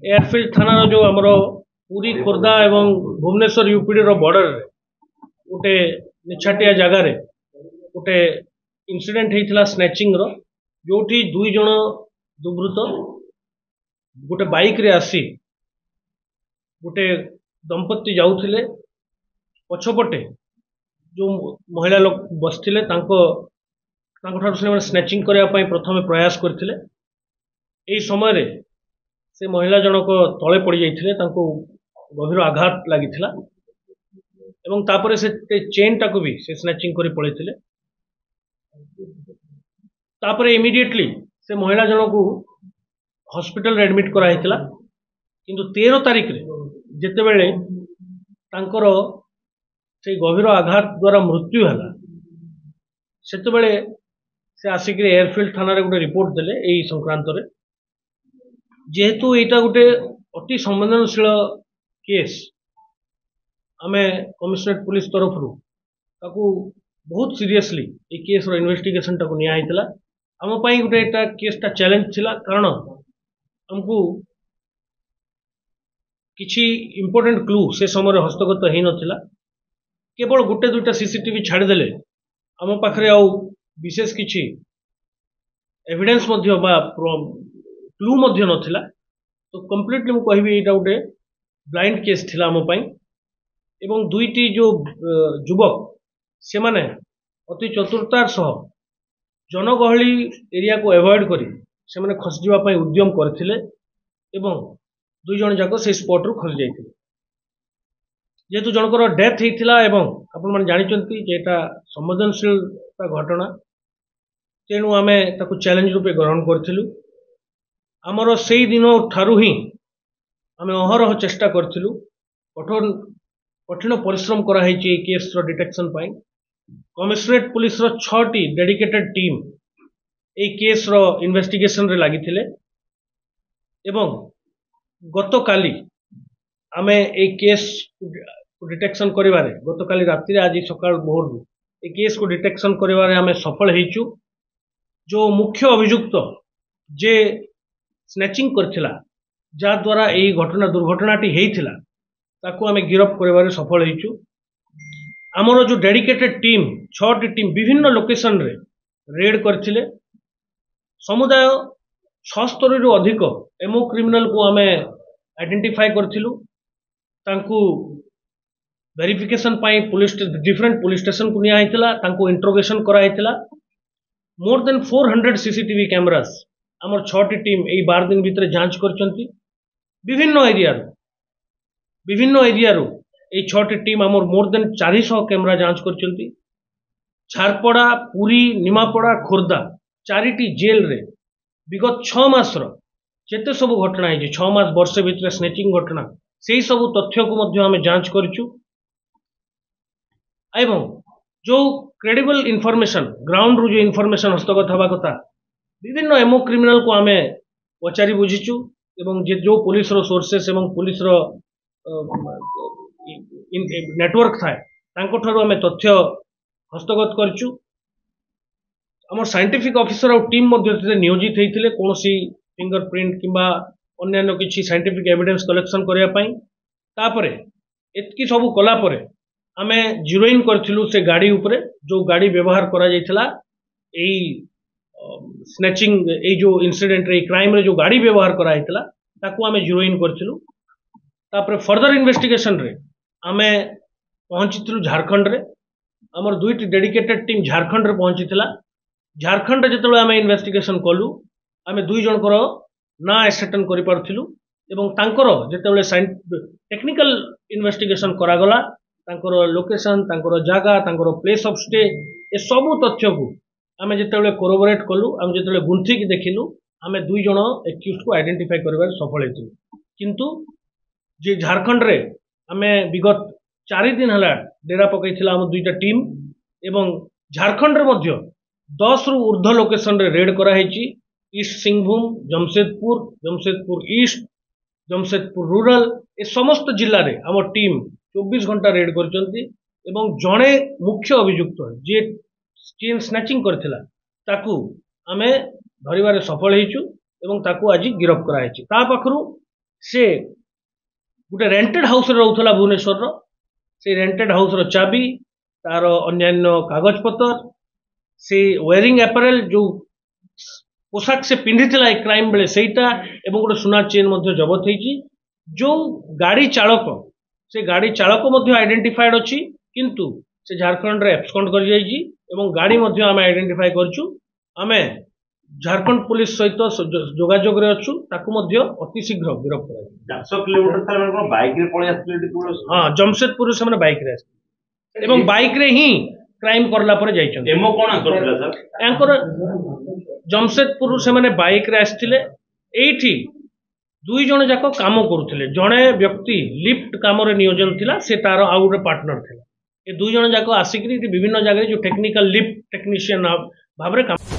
एयरफिल्ड थाना जो आमर पुरी खोर्धा एवं भुवनेश्वर यूपीडी बॉर्डर रे गोटे निछाटिया जगार गोटे इनसीडेंट होता स्नैचिंग रो जोठी दुई जन दुर्वृत्त गोटे बाइक रे आसी गोटे दंपत्ति जाऊथिले पछपटे जो महिला लोग बसथिले स्नैचिंग करने प्रथम प्रयास करथिले। एई समय रे से महिला जनक तले पड़ जाइथिले, तांको गभीर आघात लागिथिला एवं तापरे से चेन टाको भी से स्नैचिंग करी पळेथिले। तापरे इमिडिएटली से महिला जनक हॉस्पिटल एडमिट करा हितला, किंतु 13 तारिख रे जेते बेले तांकर से गभीर आघात द्वारा मृत्यु है सेते बेले से आसिक एयरफिल्ड थाना रे गोटे रिपोर्ट देले एई संक्रांत रे। जेहेतु एटा गोटे अति संवेदनशील केस आमे कमिश्नरेट पुलिस तरफ ताकू बहुत सीरियसली ए केस रो इन्वेस्टिगेशन टाकू निया हितला। आम पई गोटे एटा केस टा चैलेंज थिला, कारण हमकू किछि इंपोर्टेंट क्लू से समय हस्तगत हेई नथिला। केवल गोटे दुटा सीसीटीवी छाड़ी देले आम पाखरे आउ विशेष किछि एविडेंस मध्य बा क्लू मध्य नथिला। तो कंप्लीटली मु कहबी एटा गोटे ब्लाइंड केस थिला आम पई। एवं दुईटी जो युवक से माने अति चतुरतार सह जनगहली एरिया को एवॉइड करी से माने खस जीवा पई उद्यम करथिले एवं दुई जन जाक से स्पॉट रु खस जाइथिले। जेहेतु जनकर डेथ होता एवं आपण मैंने जानते जे एटा संवेदनशील घटना, तेणु आमे ताकू चैलेंज रूपे ग्रहण करथिलु। आमर से दिन ठारू ही आमे अहरह चेष्टा करथिलु, कठिन परिश्रम कराई केस रो डिटेक्शन पाई। कमिश्नरेट पुलिस रो 6टी डेडिकेटेड टीम ए केस रो इन्वेस्टिगेशन रे लागिथिले एवं गत काली आमे ए केस डिटेक्शन करिवारे गत काली रात्रि आज सकाळ भोर ए केस को डिटेक्शन करिवारे आमे सफल हेचु। जो मुख्य अभियुक्त जे स्नैचिंग करथिला जा द्वारा ए घटना दुर्घटनाटी हेइथिला ताकू आमे गिरफ करिवारे सफल हेचु। आमर जो डेडिकेटेड टीम 6टी टीम विभिन्न लोकेशन रे रेड करथिले। समुदाय 76 रु अधिक एमओ क्रिमिनल को आमे आइडेंटिफाई करथिलु। तांकू वेरिफिकेशन पाई पुलिस डिफरेंट पुलिस स्टेशन को निया हितला, तांको इंट्रोगेशन करा हितला। मोर देन 400 सीसीटीवी कैमरास आमर 6टी टीम एई 12 दिन भितर जांच करचंती। विभिन्न एरिया रो एई 6टी टीम आमर मोर देन 400 कैमरा जांच करचंती। झारपड़ा, पुरी, निमापड़ा, खोर्धा 4टी जेल रे विगत 6 मास रो जेते सब घटना है 6 मास वर्ष भितर स्नैचिंग घटना से सब तथ्य को मध्य आमे जांच करचु। एवं जो क्रेडिबल इनफॉरमेशन ग्राउंड रु जो इनफॉरमेशन हस्तगत हवा कथा विभिन्न एमओ क्रिमिनल को आमे पचारि बुझीचु एवं जो पुलिस रो सोर्सेस एवं पुलिस रो नेटवर्क थाए तांको ठारू आमे तथ्य हस्तगत करचु। हमर साइंटिफिक ऑफिसर और टीम मध्य नियोजित होइथिले कोनोसी फिंगरप्रिंट किंबा अन्य किसी साइंटिफिक एविडेंस कलेक्शन करने पाई। तापरे एतकी सब कला परे आमे जीरोइन करथिलु से गाड़ी उपरे जो गाड़ी व्यवहार करा जाइथिला एई स्नैचिंग ए जो इंसिडेंट रे क्राइम रे जो गाड़ी व्यवहार करा हितला ताकू आमे जीरोइन करथिलु। तापरे फर्दर इन्वेस्टिगेशन रे आमे पहुंचिथिलु झारखंड रे। हमर दुईटी डेडिकेटेड टीम झारखंड रे पहुंचिथिला। झारखंड रे जेतेबेले आमे इन्वेस्टिगेशन कलु आमे दुई जनकर ना एसेटन करि पारथिलु एवं तांकर जेतेबेले टेक्निकल इन्वेस्टिगेशन करागला तांकर लोकेशन, तांकर जागा, तांकर प्लेस ऑफ स्टे ए सब तथ्य को आमे जेतेबेले कोरोबोरेट कलु, आमे जेतेबेले गुंथि कि देखिलु आमे दुई जन एक्यूज को आइडेंटिफाई करबार सफल हेतु। किंतु जे झारखंड रे आमे विगत 4 दिन हला डेरा पकईथिला हम दुईटा टीम एवं झारखंड रे मध्य 10 रु ऊर्ध्व लोकेशन रे रेड करा हेची। East Singhbhum, Jamshedpur east, Jamshedpur rural ए समस्त जिल्ला रे हम टीम 24 घंटा रेड करचंती एवं जणे मुख्य अभियुक्त जे चेन स्नैचिंग करथिला ताकू आमे धरिबारे सफल हेचु एवं ताकू आज गिरफ करा हेची। ता पाखरु से गोटे रेंटेड हाउस रोला भुवनेश्वर से रेंटेड हाउस चाबी तार अन्यान्य कागज पत्र से वेयरिंग एपारेल जो पोशाक से पिंधि क्राइम बेले सेटा एवं गोटे सुना चेन जबत होती जो गाड़ी चालक से गाड़ी चालक आइडेंटिफाइड अच्छी किंतु से झारखंड रे एब्सकॉन्ड कर जाइए एवं गाड़ी आम आइडेंटिफाई करछु आमे झारखंड पुलिस सहित जोगाजोग रे अच्छु ताकू अति शीघ्र गिरफ्त करा 400 किलोमीटर थारे मन बाइक रे पळे आस्थिले हां जमशेदपुर से मैंने बाइक रे आस्थिले एवं बाइक रे ही क्राइम करला पर जाइछन डेमो कोन करथिला सर एंकर जमशेदपुर से मैंने बाइक रे आस्थिले एठी दुई जण जाक काम करुथिले जणे व्यक्ति लिफ्ट काम रे नियोजन थिला से तार आउ गोटे पार्टनर थिला ए दुई जण जाक आसिकरी विभिन्न जगह जो टेक्निकल लिफ्ट टेक्नीशियन भाव रे काम